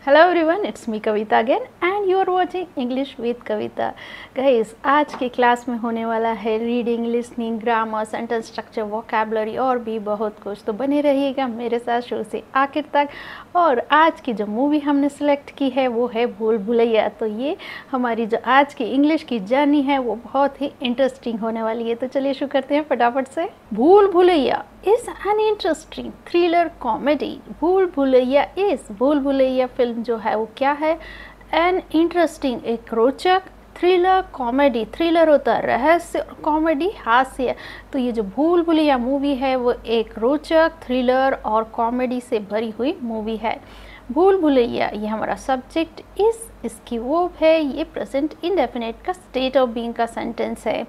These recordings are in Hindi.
Hello everyone, it's me Kavita again and you are watching English with Kavita. Guys, आज की क्लास में होने वाला है reading, listening, grammar, sentence structure, vocabulary और भी बहुत कुछ। तो बने रहिएगा मेरे साथ शुरू से आखिर तक। और आज की जो मूवी हमने सेलेक्ट की है वो है भूल भुलैया। तो ये हमारी जो आज की इंग्लिश की जर्नी है वो बहुत ही इंटरेस्टिंग होने वाली है। तो चलिए शुरू करते हैं फटाफट से। भूल Bhulaiyaa is an interesting thriller comedy। भूल भुलैया फिल्म जो है वो क्या है? an interesting, एक रोचक, थ्रिलर कॉमेडी, थ्रिलर होता है रहस्य और कॉमेडी हास्य। तो ये जो भूल भुलैया मूवी है वो एक रोचक, थ्रिलर और कॉमेडी से भरी हुई मूवी है। भूल भुलैया ये हमारा सब्जेक्ट इसकी वर्ब है, ये प्रेजेंट इंडेफिनिट का स्टेट ऑफ बीइंग का सेंटेंस है।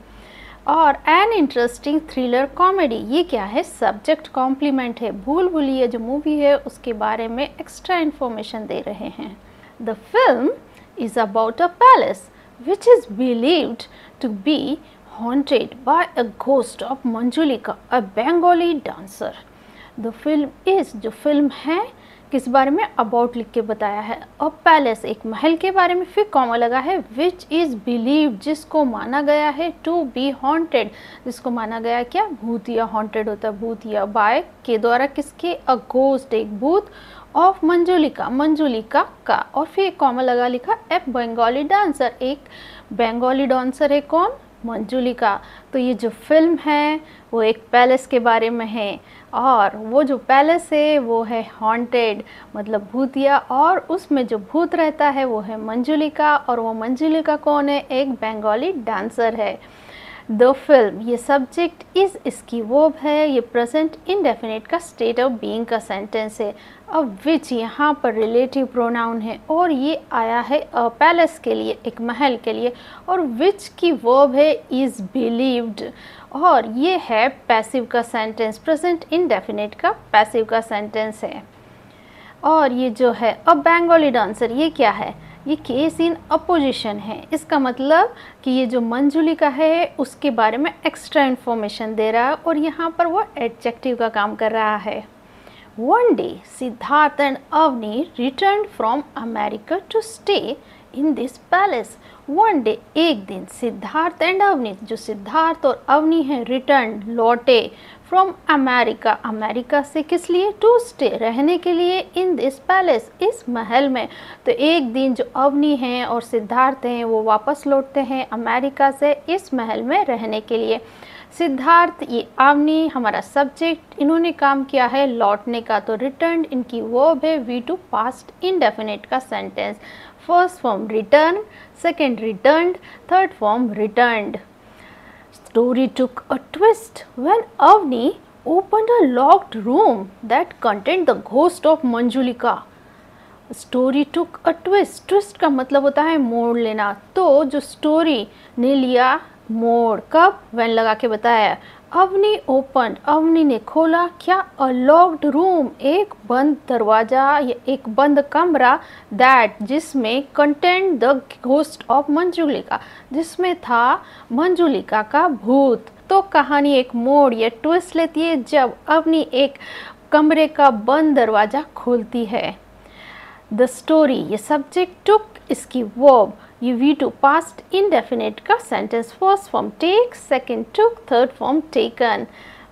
और एन इंटरेस्टिंग थ्रिलर कॉमेडी ये क्या है? सब्जेक्ट कॉम्प्लीमेंट है। भूल भुलैया जो मूवी है उसके बारे में एक्स्ट्रा इन्फॉर्मेशन दे रहे हैं। The film is about a palace which is believed to be haunted by a ghost of Manjulika, a Bengali dancer। The film is, जो फिल्म है किस बारे में? अबाउट लिख के बताया है। अ पैलेस एक महल के बारे में, फिर कॉमा लगा है, विच इज बिलीव जिसको माना गया है, टू बी हॉन्टेड जिसको माना गया है क्या? भूतिया। हॉन्टेड होता है भूतिया, बाय के द्वारा, किसके? अ गोस्ट एक भूत, ऑफ मंजुलिका मंजुलिका का, और फिर कॉमा लगा लिखा ए बंगाली डांसर एक बंगाली डांसर है कौन? मंजुलिका। तो ये जो फिल्म है वो एक पैलेस के बारे में है और वो जो पैलेस है वो है हॉन्टेड मतलब भूतिया, और उसमें जो भूत रहता है वो है मंजुलिका, और वो मंजुलिका कौन है? एक बंगाली डांसर है। द फिल्म ये सब्जेक्ट इज इसकी वर्ब है, ये प्रेजेंट इंडेफिनिट का स्टेट ऑफ बीइंग का सेंटेंस है। अब विच यहाँ पर रिलेटिव प्रोनाउन है और ये आया है अ पैलेस के लिए, एक महल के लिए, और विच की वर्ब है इज बिलीव्ड, और ये है पैसिव का सेंटेंस, प्रेजेंट इंडेफिनिट का पैसिव का सेंटेंस है। और ये जो है अ बंगाली डांसर ये क्या है? ये केस इन अपोजिशन है। इसका मतलब कि ये जो मंजुलिका है उसके बारे में एक्स्ट्रा इन्फॉर्मेशन दे रहा है और यहाँ पर वो एडजेक्टिव का काम कर रहा है। One day Siddharth and Avani return from America to stay in this palace. One day एक दिन, सिद्धार्थ एंड अवनी जो सिद्धार्थ और अवनी है रिटर्न लौटे, फ्रॉम अमेरिका अमेरिका से, किस लिए? टू स्टे रहने के लिए, इन दिस पैलेस इस महल में। तो एक दिन जो अवनी हैं और सिद्धार्थ हैं वो वापस लौटते हैं अमेरिका से इस महल में रहने के लिए। सिद्धार्थ ये अवनी हमारा सब्जेक्ट, इन्होंने काम किया है लौटने का, तो रिटर्न इनकी वर्ब है वी टू पास्ट इंडेफिनिट का sentence. First form return, second returned, third form returned. Story took a twist when Avni opened a locked room that contained the ghost of Manjulika। Story took a twist, twist का मतलब होता है मोड़ लेना। तो जो स्टोरी ने लिया मोड़, कब? when लगा के बताया। अवनी ओपन, अवनी ने खोला क्या? अ लॉक्ड रूम एक बंद दरवाजा या एक बंद कमरा, दैट जिसमें content the ghost of Manjulika जिसमें था मंजुलिका का भूत। तो कहानी एक मोड़ या ट्विस्ट लेती है जब अवनी एक कमरे का बंद दरवाजा खोलती है। द स्टोरी ये सब्जेक्ट, टुक इसकी वर्ब, ये वी टू पास्ट इंडेफिनिट का sentence, first form take, second took, third form taken.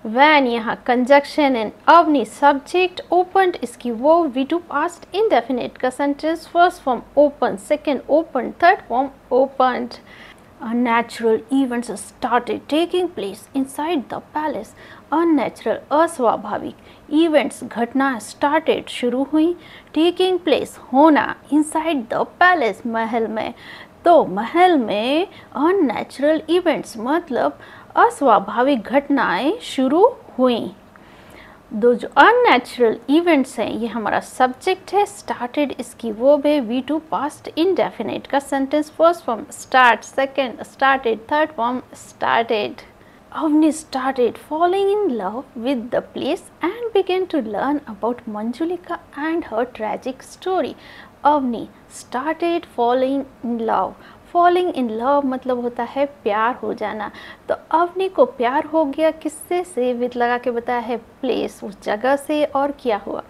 When यहाँ conjunction and Avni subject, open इसकी verb, V two past indefinite का sentence, first form open, second open, third form opened. Unnatural events started taking place inside the palace। Unnatural अस्वाभाविक events घटना started शुरू हुई, taking place होना, inside the palace महल में। तो महल में unnatural events मतलब अस्वाभाविक घटनाएं शुरू हुई। दो जो अननेचुरल इवेंट्स हैं ये हमारा सब्जेक्ट है, स्टार्टेड इसकी वर्ब है, वी टू पास्ट इंडेफिनिट का sentence, first form start, second started, third form started. Avni started falling in love with the place and began to learn about Manjulika and her tragic story। Avni started falling in love, falling in love मतलब होता है प्यार हो जाना। तो अवनी को प्यार हो गया किससे से विद लगा के बताया है प्लेस, उस जगह से। और क्या हुआ,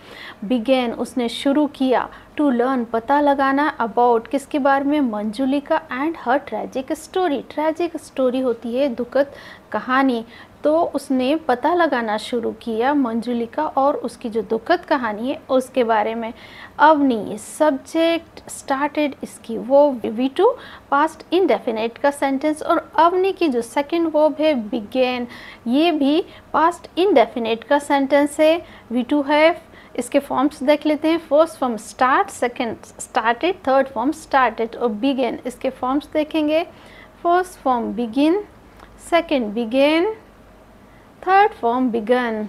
बिगेन उसने शुरू किया, टू लर्न पता लगाना, अबाउट किसके बारे में, Manjulika and her tragic story. Tragic story होती है दुखद कहानी। तो उसने पता लगाना शुरू किया मंजुलिका और उसकी जो दुखद कहानी है उसके बारे में। अवनी सब्जेक्ट, स्टार्टेड इसकी वो V2 पास्ट इंडेफिनेट का सेंटेंस। और अवनी की जो सेकंड वर्ब है बिगेन, ये भी पास्ट इंडेफिनेट का सेंटेंस है, V2 है। इसके फॉर्म्स देख लेते हैं। First form start, second started, third form started. और बिगेन इसके फॉर्म्स देखेंगे। First form begin, second began, third form began.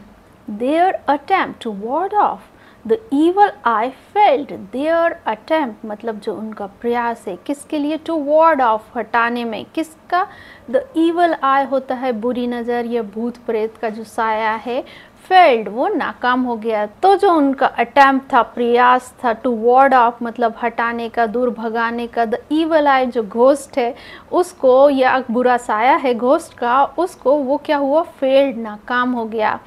Their attempt to ward off the evil eye failed. Their attempt मतलब जो उनका प्रयास है किसके लिए, to ward off हटाने में, किसका, the evil eye होता है बुरी नज़र या भूत प्रेत का जो साया है, failed वो नाकाम हो गया। तो जो उनका अटैम्प्ट था, प्रयास था, टू वॉर्ड ऑफ मतलब हटाने का, दूर भगाने का, द ईवल आई जो घोस्ट है उसको, या बुरा साया है घोस्ट का, उसको वो क्या हुआ, फेल्ड नाकाम हो गया।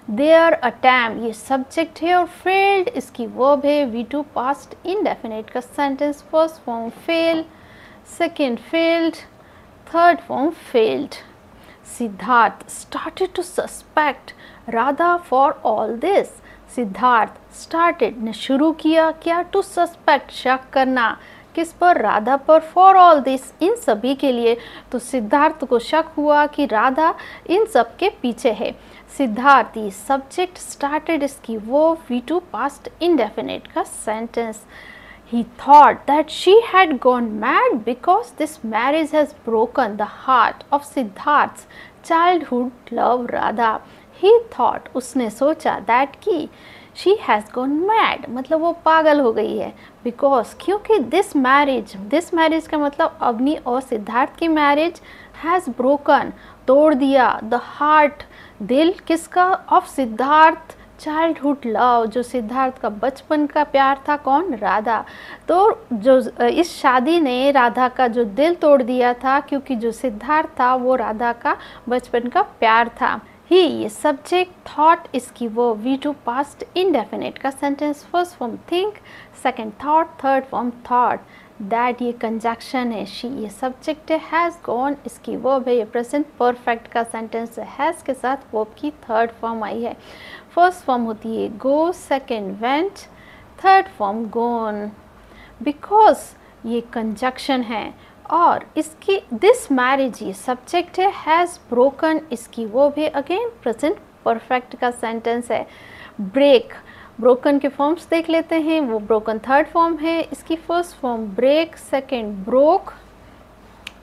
देयर अटैम्प्ट ये सब्जेक्ट है और फेल्ड इसकी वर्ब है, V2 पास्ट इंडेफिनेट का sentence. First form fail, second failed, third form failed. Siddharth started to suspect Radha for all this. Siddharth started ने शुरू किया क्या, टू सस्पेक्ट शक करना, किस पर, राधा पर, फॉर ऑल दिस इन सभी के लिए। तो सिद्धार्थ को शक हुआ कि राधा इन सब के पीछे है। सिद्धार्थ ये सब्जेक्ट, स्टार्टेड इसकी वो V2 पास्ट इंडेफिनेट का sentence. He thought that she had gone mad because this marriage has broken the heart of Siddharth's childhood love Radha. He thought उसने सोचा that कि she has gone mad मतलब वो पागल हो गई है, because क्योंकि this marriage का मतलब अवनी और सिद्धार्थ की मैरिज has broken तोड़ दिया, the heart दिल किसका, of सिद्धार्थ चाइल्डहुड लव जो सिद्धार्थ का बचपन का प्यार था, कौन, राधा। तो जो इस शादी ने राधा का जो दिल तोड़ दिया था, क्योंकि जो सिद्धार्थ था वो राधा का बचपन का प्यार था। ही ये सब्जेक्ट, थॉट इसकी वो V2 पास्ट इंडेफिनेट का sentence. First form think, second thought, third form thought. That ये कंजक्शन है, शी ये सब्जेक्ट है, हैज़ गॉन इसकी वर्ब है, ये प्रेजेंट परफेक्ट का सेंटेंस है, हैज़ के साथ वर्ब की थर्ड फॉर्म आई है। फर्स्ट फॉर्म होती है go, second went, third form gone. Because ये कंजक्शन है और इसकी दिस मैरिज ये सब्जेक्ट है, हैज़ ब्रोकन इसकी वो भी अगेन प्रेजेंट परफेक्ट का सेंटेंस है। ब्रेक, ब्रोकन के फॉर्म्स देख लेते हैं। वो ब्रोकन थर्ड फॉर्म है, इसकी first form break, second broke,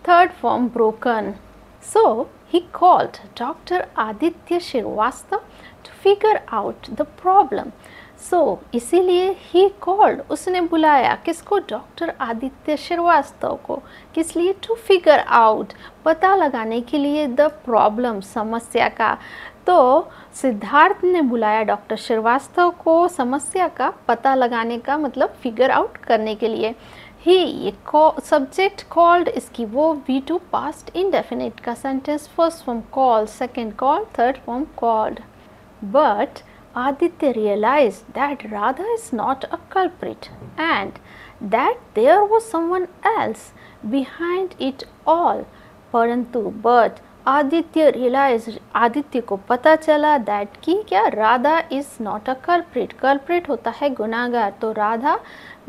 third form broken. So he called Dr. Aditya Srivastava to figure out the problem. So इसीलिए he called उसने बुलाया किसको, डॉक्टर आदित्य श्रीवास्तव को, किस लिए, to figure out पता लगाने के लिए, the problem समस्या का। तो सिद्धार्थ ने बुलाया डॉक्टर श्रीवास्तव को समस्या का पता लगाने का मतलब फिगर आउट करने के लिए। ही ये सब्जेक्ट, कॉल्ड इसकी वो V2 पास्ट इंडेफिनिट का sentence. First form call, second call, third form called. But Aditya realized that Radha is not a culprit and that there was someone else behind it all. परंतु but आदित्य realized आदित्य को पता चला that कि क्या, Radha is not a culprit। culprit होता है गुनाहगार, तो राधा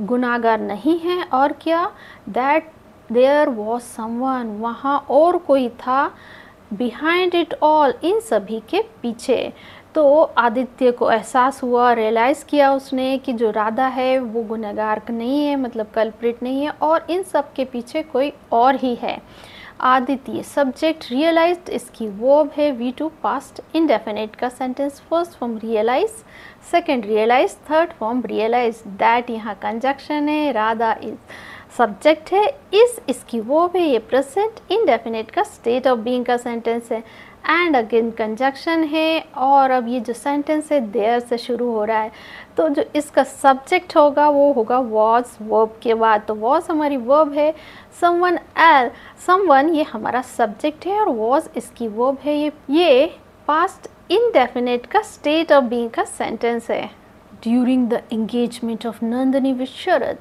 गुनाहगार नहीं है। और क्या, that there was someone वहाँ और कोई था, behind it all इन सभी के पीछे। तो आदित्य को एहसास हुआ, रियलाइज़ किया उसने कि जो राधा है वो गुनहगार नहीं है मतलब कल्प्रिट नहीं है और इन सब के पीछे कोई और ही है। आदित्य सब्जेक्ट, रियलाइज्ड इसकी वर्ब है V2 पास्ट इंडेफिनिट का sentence. First form realize, second realize, third form realize. That यहाँ कंजक्शन है, राधा इज सब्जेक्ट है, इस इसकी वर्ब है, ये प्रेजेंट इंडेफिनिट का स्टेट ऑफ बीइंग का सेंटेंस है। एंड अगेन कंजक्शन है, और अब ये जो सेंटेंस है देयर से शुरू हो रहा है, तो जो इसका सब्जेक्ट होगा वो होगा was वर्ब के बाद। तो was हमारी वर्ब है, someone else, someone ये हमारा सब्जेक्ट है, और was इसकी वर्ब है। ये पास्ट इंडेफिनिट का स्टेट ऑफ बीइंग का सेंटेंस है। During the engagement of Nandini with Sharad,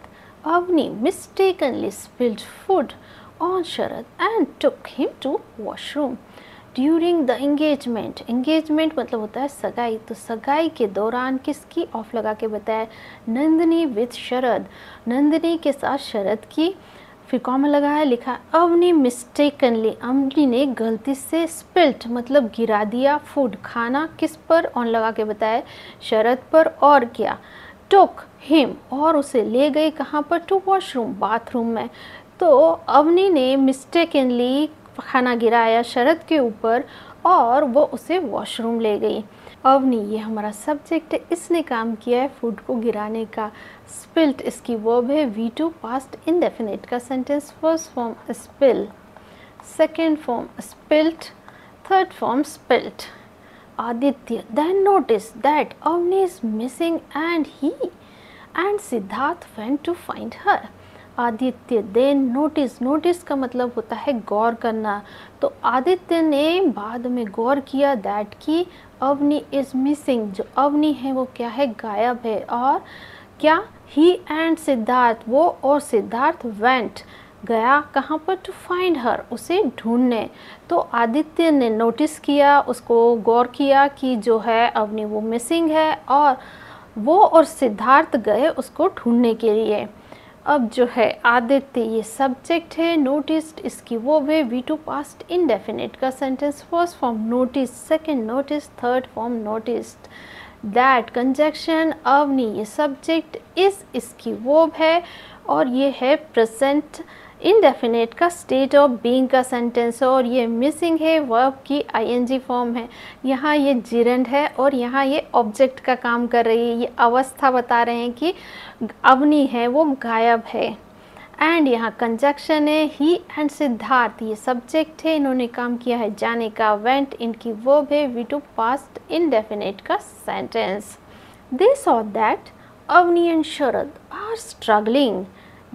Avani mistakenly spilled food on Sharad and took him to washroom. During the engagement, engagement मतलब होता है सगाई, तो सगाई के दौरान किसकी ऑफ लगा के बताया, नंदिनी विथ शरद, नंदिनी के साथ शरद की, फिर कॉमा लगाया, लिखा अवनी मिस्टेकनली, अवनी ने गलती से, स्पिल्ट मतलब गिरा दिया, फूड खाना, किस पर, ऑन लगा के बताया शरद पर, और क्या, टुक हिम और उसे ले गई कहाँ पर, टू वॉशरूम बाथरूम में। तो अवनी ने मिस्टेकनली खाना गिराया शरद के ऊपर और वो उसे वॉशरूम ले गई। अवनी ये हमारा सब्जेक्ट है, इसने काम किया है फूड को गिराने का। स्पिल्ट इसकी वर्ब है, V2 पास्ट इंडेफिनिट का sentence. First form spill, second form spilt, third form spilt. Aditya then noticed that Avni is missing and Siddharth went to find her. Aditya then notice का मतलब होता है गौर करना, तो आदित्य ने बाद में गौर किया that कि अवनी is missing, जो अवनी है वो क्या है, गायब है। और क्या, he and सिद्धार्थ, वो और सिद्धार्थ went गया कहाँ पर, टू फाइंड हर, उसे ढूंढने। तो आदित्य ने नोटिस किया, उसको गौर किया कि जो है अवनी वो मिसिंग है, और वो और सिद्धार्थ गए उसको ढूंढने के लिए। अब जो है आदित्य ये सब्जेक्ट है, नोटिस्ड इसकी वो वे, V2 पास्ट इंडेफिनिट का sentence. First form notice, second notice, third form noticed. That conjunction, Avani ये सब्जेक्ट, इस इसकी वर्ब है, और ये है प्रेजेंट इंडेफिनिट का स्टेट ऑफ बीइंग का सेंटेंस, और ये मिसिंग है वर्ब की ING फॉर्म है। यहाँ ये जिरंड है और यहाँ ये ऑब्जेक्ट का काम कर रही है, ये अवस्था बता रहे हैं कि अवनी है वो गायब है। एंड यहाँ कंजक्शन है, ही एंड सिद्धार्थ ये सब्जेक्ट है, इन्होंने काम किया है जाने का। वेंट इनकी वर्ब है, V2 पास्ट इंडेफिनिट का sentence. They saw that Avani and Sharad are struggling.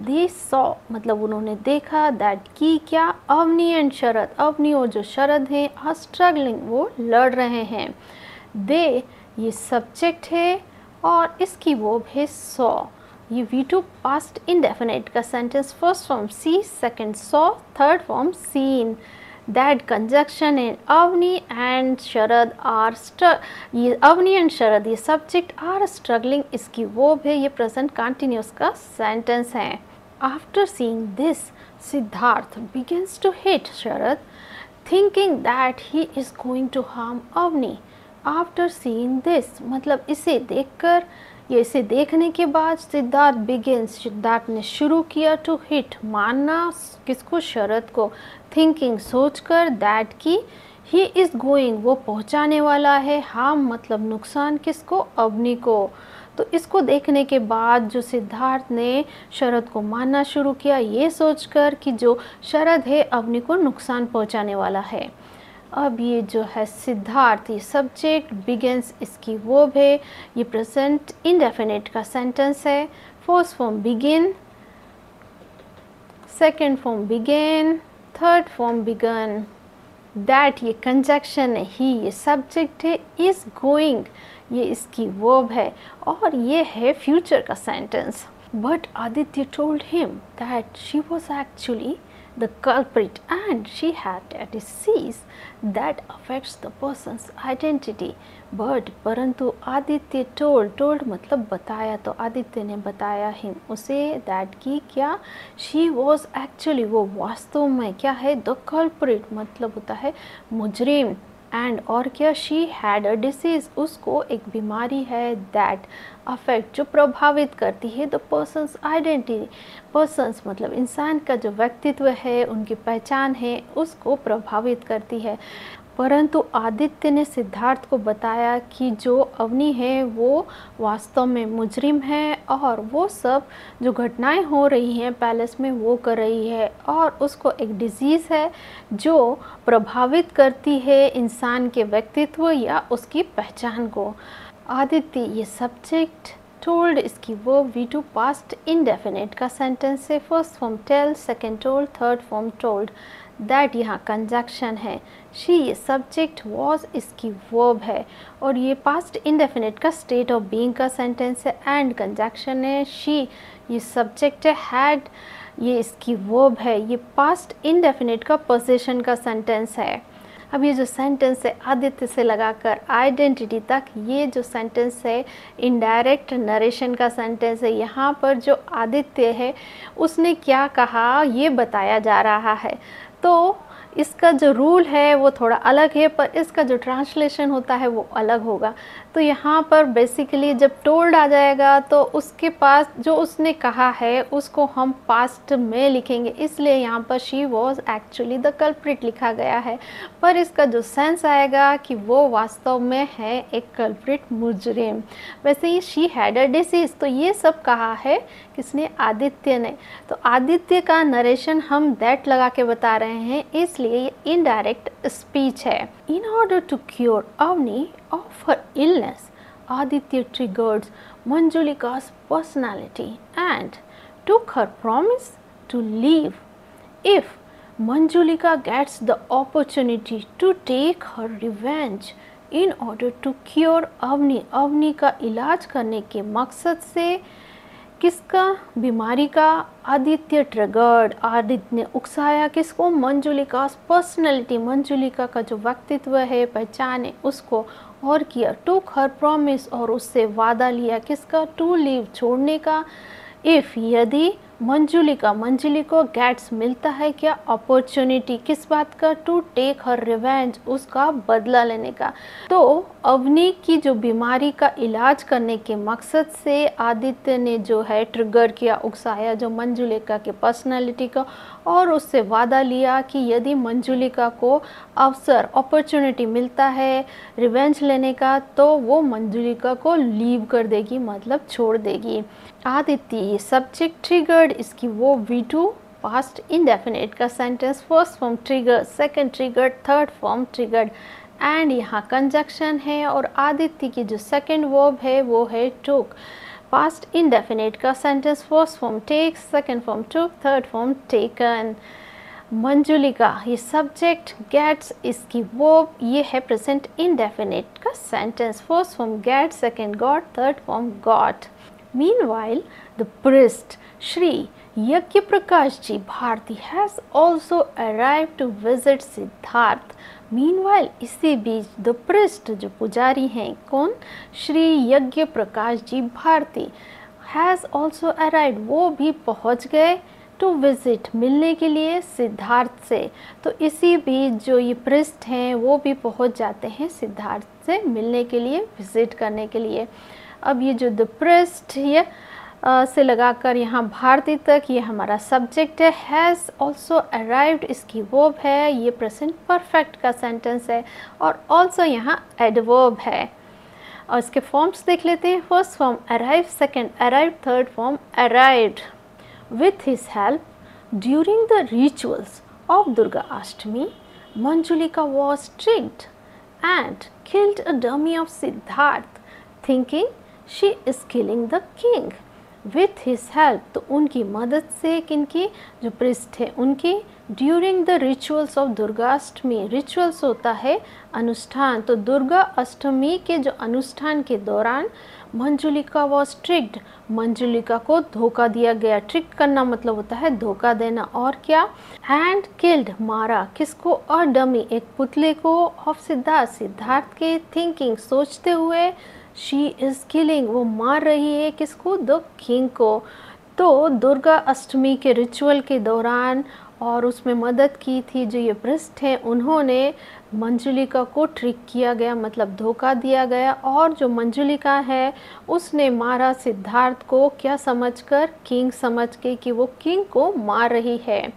They saw मतलब उन्होंने देखा, दैट की क्या, अवनी एंड शरद, अवनी और जो शरद हैं, आर स्ट्रगलिंग वो लड़ रहे हैं। दे ये सब्जेक्ट है और इसकी वर्ब है सॉ, ये V2 पास्ट इंडेफिनिट का sentence. First form see, second saw, third form seen. That conjunction इन अवनी एंड शरद आर ये अवनी एंड शरद ये सब्जेक्ट, आर स्ट्रगलिंग इसकी वर्ब है, ये प्रेजेंट कंटिन्यूस का सेंटेंस है। After seeing this Siddharth begins to hate Sharad, thinking that he is going to harm Avani. After seeing this मतलब इसे देखकर, ये इसे देखने के बाद, सिद्धार्थ बिगिंस सिद्धार्थ ने शुरू किया, टू हिट मारना, किसको, शरद को। थिंकिंग सोचकर, दैट की, ही इज गोइंग वो पहुंचाने वाला है, हार्म मतलब नुकसान, किसको, अवनी को। तो इसको देखने के बाद जो सिद्धार्थ ने शरद को मारना शुरू किया, ये सोचकर कि जो शरद है अवनी को नुकसान पहुंचाने वाला है। अब ये जो है सिद्धार्थ ये सब्जेक्ट, बिगिंस इसकी वर्ब है, ये प्रेजेंट इंडेफिनिट का सेंटेंस है। First form begin, second form began, third form begun. That ये कंजक्शन है, ही ये सब्जेक्ट है, इज गोइंग ये इसकी वर्ब है, और ये है फ्यूचर का sentence. But Aditya told him that she was actually the culprit and she had a disease that affects the person's identity. But परंतु आदित्य told मतलब बताया, तो आदित्य ने बताया him उसे, that की क्या, she was actually वो वास्तव में क्या है, the culprit मतलब होता है मुजरिम, एंड और क्या, शी हैड अ डिसीज़ उसको एक बीमारी है, दैट अफेक्ट जो प्रभावित करती है, द पर्सन्स आइडेंटिटी, पर्सन्स मतलब इंसान का जो व्यक्तित्व है, उनकी पहचान है, उसको प्रभावित करती है। परंतु आदित्य ने सिद्धार्थ को बताया कि जो अवनी है वो वास्तव में मुजरिम है और वो सब जो घटनाएं हो रही हैं पैलेस में वो कर रही है, और उसको एक डिजीज़ है जो प्रभावित करती है इंसान के व्यक्तित्व या उसकी पहचान को। आदित्य ये सब्जेक्ट टोल्ड इसकी वो V2 पास्ट इंडेफिनिट का सेंटेंस है। First form tell, second told, third form told. That यहाँ कंजक्शन है। शी ये सब्जेक्ट, वॉज इसकी वर्ब है, और ये पास्ट इंडेफिनिट का स्टेट ऑफ बीइंग का सेंटेंस है। एंड कंजक्शन है। शी ये सब्जेक्ट है, हैड ये इसकी वर्ब है, ये पास्ट इंडेफिनिट का पोजीशन का सेंटेंस है। अब ये जो सेंटेंस है आदित्य से लगाकर आइडेंटिटी तक, ये जो सेंटेंस है इनडायरेक्ट नरेशन का सेंटेंस है। यहाँ पर जो आदित्य है उसने क्या कहा ये बताया जा रहा है। तो इसका जो रूल है वो थोड़ा अलग है, पर इसका जो ट्रांसलेशन होता है वो अलग होगा। तो यहाँ पर बेसिकली जब टोल्ड आ जाएगा तो उसके पास जो उसने कहा है उसको हम पास्ट में लिखेंगे, इसलिए यहाँ पर she was actually the culprit लिखा गया है। पर इसका जो सेंस आएगा कि वो वास्तव में है एक कल्प्रिट, मुजरिम। वैसे ही शी हैड अ डिसीज, तो ये सब कहा है किसने? आदित्य ने। तो आदित्य का नरेशन हम दैट लगा के बता रहे हैं, इसलिए ये इनडायरेक्ट स्पीच है। In order to cure Avni of her illness, Aditya triggered Manjulika's personality and took her promise to leave if Manjulika gets the opportunity to take her revenge in order to cure Avani. Avani का इलाज करने के मकसद से किसका? बीमारी का। आदित्य ट्रिगर्ड, आदित्य ने उकसाया किसको? मंजुलिका पर्सनैलिटी, मंजुलिका का जो व्यक्तित्व है, पहचान है, उसको। और किया टुक हर प्रॉमिस, और उससे वादा लिया किसका? टू लीव, छोड़ने का। इफ़ यदि मंजुलिका, मंजुली को गेट्स मिलता है क्या? अपॉर्चुनिटी, किस बात का? टू टेक हर रिवेंज, उसका बदला लेने का। तो अवनी की जो बीमारी का इलाज करने के मकसद से आदित्य ने जो है ट्रिगर किया, उकसाया जो मंजुलिका के पर्सनालिटी का, और उससे वादा लिया कि यदि मंजुलिका को अवसर, अपॉर्चुनिटी मिलता है रिवेंज लेने का, तो वो मंजुलिका को लीव कर देगी, मतलब छोड़ देगी। आदित्य सब्जेक्ट ट्रिगर्ड, इसकी वो V2 पास्ट इंडेफिनिट का sentence. First form trigger, second triggered, third form triggered. And यहाँ कंजक्शन है, और आदित्य की जो सेकंड वर्ब है वो है टुक, पास्ट इंडेफिनिट का sentence. First form take, second form took, third form taken. Manjulika ये सब्जेक्ट, गेट्स इसकी वर्ब, ये है प्रेजेंट इंडेफिनिट का sentence. First form get, second got, third form got. Meanwhile, the priest Shri Yagya Prakash Ji Bharti has also arrived to visit Siddharth. Meanwhile, इसी बीच the priest जो पुजारी हैं, कौन? श्री यज्ञ Prakash ji Bharti, has also arrived, वो भी पहुंच गए टू विजिट, मिलने के लिए सिद्धार्थ से। तो इसी बीच जो ये प्रिस्ट हैं वो भी पहुंच जाते हैं सिद्धार्थ से मिलने के लिए, विजिट करने के लिए। अब ये जो द प्रिस्ट ये से लगाकर यहाँ भारती तक, ये हमारा सब्जेक्ट है। हैज़ ऑल्सो अराइव्ड इसकी वर्ब है, ये प्रेजेंट परफेक्ट का सेंटेंस है, और ऑल्सो यहाँ एडवर्ब है। और इसके फॉर्म्स देख लेते हैं। First form arrive, second arrive, third form arrived. With his help, during the rituals of Durga Ashtami, Manjulika was tricked and killed a dummy of Siddharth, thinking she is killing the king. With his help, तो उनकी मदद से, किनकी? जो priest है उनकी। During the rituals of Durga Ashtami, rituals होता है अनुष्ठान, तो दुर्गा अष्टमी के जो अनुष्ठान के दौरान मंजुलिका वॉज ट्रिक्ड, मंजुलिका को धोखा दिया गया। ट्रिक करना मतलब होता है धोखा देना। और क्या? एंड किल्ड, मारा, किसको? अ डमी, एक पुतले को, ऑफ सिद्धार्थ, सिद्धार्थ के, थिंकिंग, सोचते हुए, शी इज किलिंग, वो मार रही है किसको? द किंग को। तो दुर्गा अष्टमी के रिचुअल के दौरान और उसमें मदद की थी जो ये प्रिस्ट हैं, उन्होंने मंजुलिका को ट्रिक किया गया, मतलब धोखा दिया गया। और जो मंजुलिका है उसने मारा सिद्धार्थ को, क्या समझकर? किंग समझ के, कि वो किंग को मार रही है।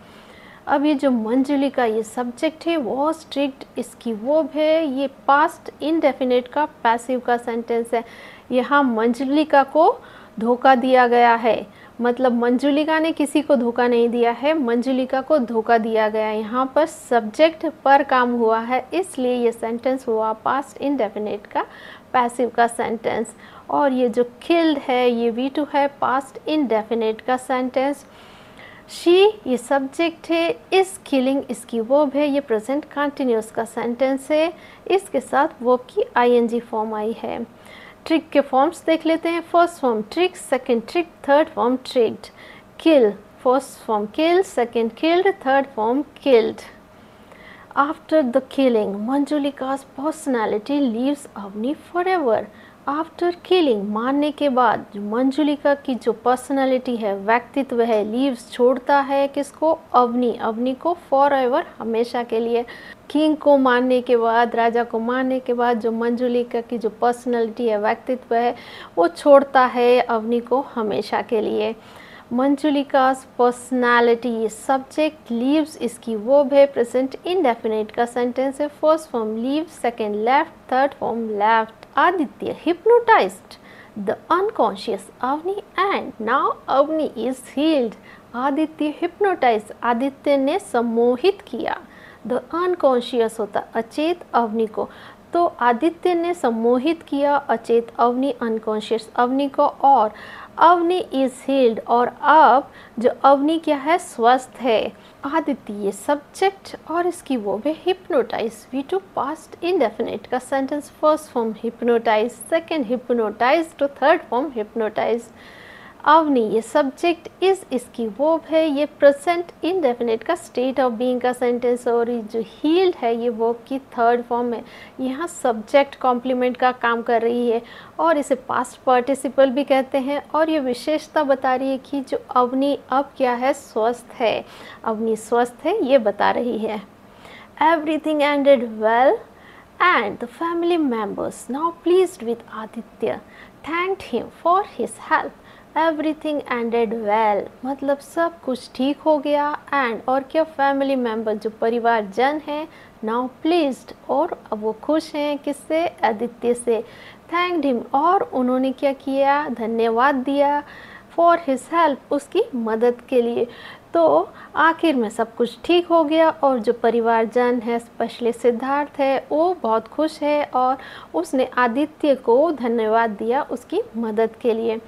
अब ये जो मंजुलिका ये सब्जेक्ट है वो स्ट्रिक्ट, इसकी वर्ब है, ये पास्ट इनडेफिनिट का पैसिव का सेंटेंस है। यहाँ मंजुलिका को धोखा दिया गया है, मतलब मंजुलिका ने किसी को धोखा नहीं दिया है, मंजुलिका को धोखा दिया गया। यहाँ पर सब्जेक्ट पर काम हुआ है, इसलिए ये सेंटेंस हुआ पास्ट इंडेफिनिट का पैसिव का सेंटेंस। और ये जो किल्ड है ये V2 है, पास्ट इंडेफिनिट का सेंटेंस। शी ये सब्जेक्ट है, इस किलिंग इसकी वर्ब है, ये प्रेजेंट कंटिन्यूस का सेंटेंस है, इसके साथ वर्ब की ING फॉर्म आई है। ट्रिक के फॉर्म्स देख लेते हैं। First form trick, second trick, third form tricked. Kill, first form kill, second killed, third form killed. After the killing Manjulika's personality leaves Avni forever. After killing मारने के बाद जो मंजुलिका की जो पर्सनालिटी है, व्यक्तित्व है, लीव्स छोड़ता है किसको? अवनी, अवनी को फॉरएवर हमेशा के लिए। किंग को मारने के बाद, राजा को मारने के बाद जो मंजुलिका की जो पर्सनालिटी है, व्यक्तित्व है, वो छोड़ता है अवनी को हमेशा के लिए। मंजुलिका's पर्सनालिटी ये सब्जेक्ट, लीव्स इसकी वर्ब है, प्रेजेंट इंडेफिनिट का सेंटेंस है। First form leave, second left, third form left. Aditya hypnotized the unconscious Avni and now Avni is healed. Aditya hypnotized, Aditya ने सम्मोहित किया। The unconscious होता अचेत अवनी को, तो आदित्य ने सम्मोहित किया अचेत अवनी, अनकॉन्शियस अवनी को, और अवनी इज हील्ड, और अब जो अवनी क्या है? स्वस्थ है। आदित्य ये सब्जेक्ट और इसकी वो है हिप्नोटाइज, V2 पास्ट इंडेफिनिट का sentence. First form hypnotize, second hypnotize, तो थर्ड फॉर्म हिप्नोटाइज। अवनी ये सब्जेक्ट, इज इसकी वर्ब है, ये प्रेजेंट इंडेफिनिट का स्टेट ऑफ बीइंग का सेंटेंस, और ये जो हील्ड है ये वर्ब की थर्ड फॉर्म है। यहाँ सब्जेक्ट कॉम्प्लीमेंट का काम कर रही है और इसे पास्ट पार्टिसिपल भी कहते हैं, और ये विशेषता बता रही है कि जो अवनी अब क्या है? स्वस्थ है। अवनी स्वस्थ है ये बता रही है। Everything ended well and the family members now pleased with Aditya thanked him for his help. Everything ended well, मतलब सब कुछ ठीक हो गया, and और क्या? फैमिली मेम्बर जो परिवार जन है, now pleased और अब वो खुश हैं किससे? आदित्य से। thanked him और उन्होंने क्या किया? धन्यवाद दिया। for his help उसकी मदद के लिए। तो आखिर में सब कुछ ठीक हो गया और जो परिवारजन है, स्पेशली सिद्धार्थ है, वो बहुत खुश है और उसने आदित्य को धन्यवाद दिया उसकी मदद के लिए।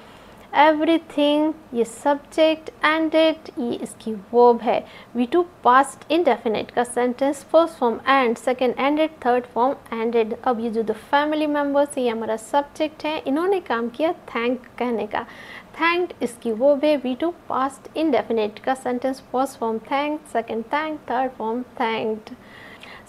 एवरीथिंग ये सब्जेक्ट, एंडेड ये इसकी वर्ब है, V2 पास्ट इंडेफिनिट का sentence. First form and, second ended, third form ended. अब ये जो द फैमिली मेम्बर्स ये हमारा सब्जेक्ट है, इन्होंने काम किया थैंक कहने का। थैंक्ड इसकी वर्ब है, V2 पास्ट इंडेफिनिट का sentence. First form thank, second thank, third form thanked.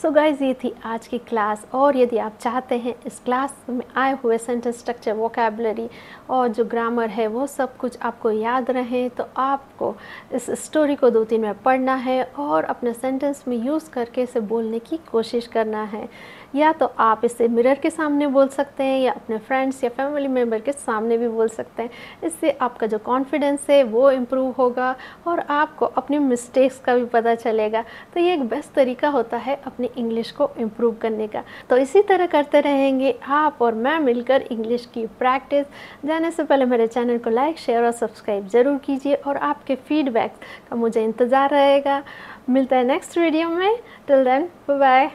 So guys ये थी आज की क्लास, और यदि आप चाहते हैं इस क्लास में आए हुए सेंटेंस स्ट्रक्चर, वोकैबुलरी और जो ग्रामर है वो सब कुछ आपको याद रहे, तो आपको इस स्टोरी को 2-3 बार पढ़ना है और अपने सेंटेंस में यूज़ करके इसे बोलने की कोशिश करना है। या तो आप इसे मिरर के सामने बोल सकते हैं या अपने फ्रेंड्स या फैमिली मेम्बर के सामने भी बोल सकते हैं। इससे आपका जो कॉन्फिडेंस है वो इम्प्रूव होगा और आपको अपनी मिस्टेक्स का भी पता चलेगा। तो ये एक बेस्ट तरीका होता है अपनी इंग्लिश को इम्प्रूव करने का। तो इसी तरह करते रहेंगे आप और मैं मिलकर इंग्लिश की प्रैक्टिस। जाने से पहले मेरे चैनल को लाइक, शेयर और सब्सक्राइब ज़रूर कीजिए, और आपके फीडबैक का मुझे इंतज़ार रहेगा। मिलता है नेक्स्ट वीडियो में। Till then bye bye.